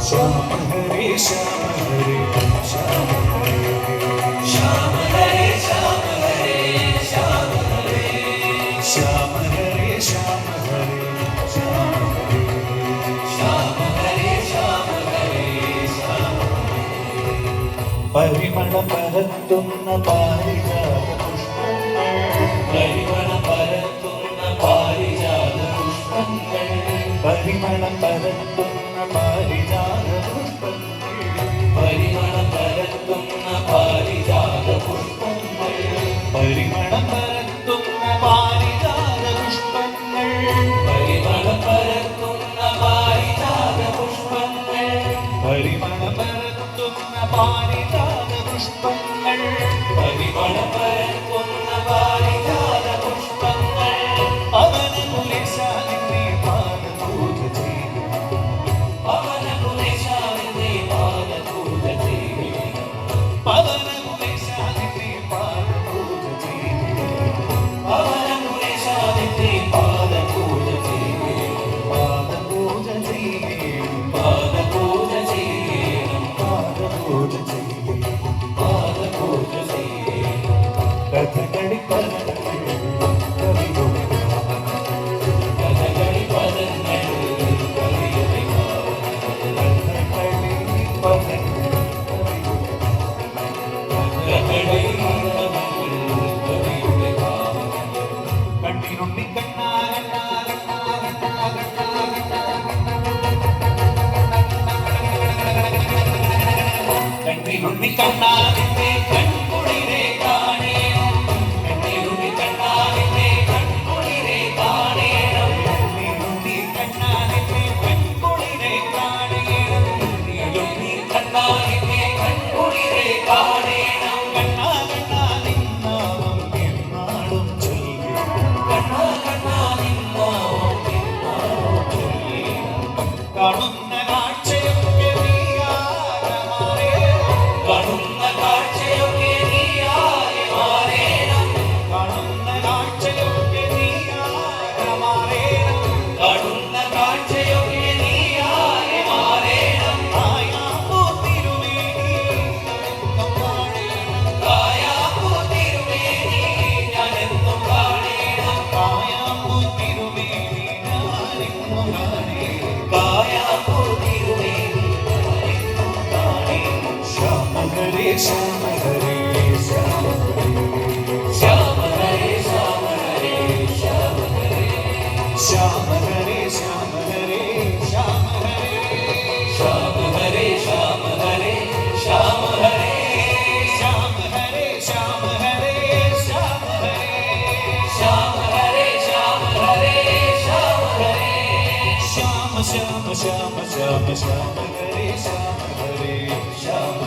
श्याम हरे श्याम हरे श्याम हरे श्याम हरे श्याम हरे श्याम हरे श्याम हरे श्याम हरे श्याम हरे श्याम हरे श्याम हरे श्याम പരിമളം പരത്തുന്ന പാരിജാത പരിമളം പരത്തുന്ന പാരിജാത പുഷ്പങ്ങൾ പരിമളം പരത്തുന്ന പാരിജാത പുഷ്പങ്ങൾ പരിമളം പരത്തുന്ന പാരിജാത പുഷ്പങ്ങൾ പരിമളം പരത്തുന്ന പാരിജാത പുഷ്പങ്ങൾ പരിമളം പരത്തുന്ന പാരിജാത പുഷ്പങ്ങൾ പരിമളം പരത്തുന്ന പാരിജാത പുഷ്പങ്ങൾ പരിമളം പരത്തുന്ന പാരിജാത പുഷ്പങ്ങൾ അവന കുലേശാലിന്റെ പാദപൂജ ചെയ്യണം അവന കുലേശാലിന്റെ പാദപൂജ ചെയ്യണം അവന കുലേശാലിന്റെ പാദപൂജ ചെയ്യണം അവന കുലേശാലിന്റെ പാദപൂജ ചെയ്യണം പാദപൂജ ചെയ്യണം പാദപൂജ ചെയ്യണം പാദപൂജ ചെയ്യണം പാദപൂജ ചെയ്യണം കഥകളി പദങ്ങൾ കവിയുടെ കഥകളി പദങ്ങൾ കവിയുടെ കഥകളി പദങ്ങൾ കഥകളി പദങ്ങൾ കവിയുടെ കണ്ണിനുണ്ണി കണ്ണിനുണ്ണി കണ്ണാലിന്റെ കൺകുളിരെ കാണേണം കണ്ണിനുണ്ണി കണ്ണാലിന്റെ കൺകുളിരെ കാണേണം കണ്ണിനുണ്ണി കണ്ണാലിന്റെ കൺകുളിരെ കാണേണം കണ്ണിനുണ്ണി കണ്ണാലിന്റെ കൺകുളിരെ കാണേണം കണ്ണാ കണ്ണാ നിന്നാമം എന്നാളും ചൊല്ലും കണ്ണാ കണ്ണാ നിന്നാമം എന്നാളും ചൊല്ലും കാണുന്ന കാഴ്ചയൊക്കെ കാണുന്ന കാഴ്ചയൊക്കെ നീയായി മാറേണം കാണുന്ന കാഴ്ചയൊക്കെ നീയായി മാറേണം കാണുന്ന കാഴ്ചയൊക്കെ നീയായി മാറേണം കായാമ്പൂ തിരുമേനി കായാമ്പൂ തിരുമേനി ഞാനെന്നും കാണേണം കായാമ്പൂ തിരുമേനി ഞാനെന്നും കാണേണം കായാമ്പൂ തിരുമേനി ഞാനെന്നും കാണേണം ശ്യാമ ഹരേ ശ്യാമ ഹരേ ശ്യാമ ഹരേ ശ്യാമ ഹരേ ശ്യാമ ഹരേ ശ്യാമ ഹരേ ശ്യാമ ഹരേ ശ്യാമ ഹരേ ശ്യാമ ഹരേ ശ്യാമ ഹരേ ശ്യാമ ഹരേ ശ്യാമ ഹരേ ശ്യാമ ഹരേ ശ്യാമ ഹരേ ശ്യാമ ഹരേ ശ്യാമ ഹരേ ശ്യാമ ശ്യാമ ശ്യാമ ശ്യാമ ശ്യാമ ഹരേ ശ്യാമ ഹരേ ശ്യാമ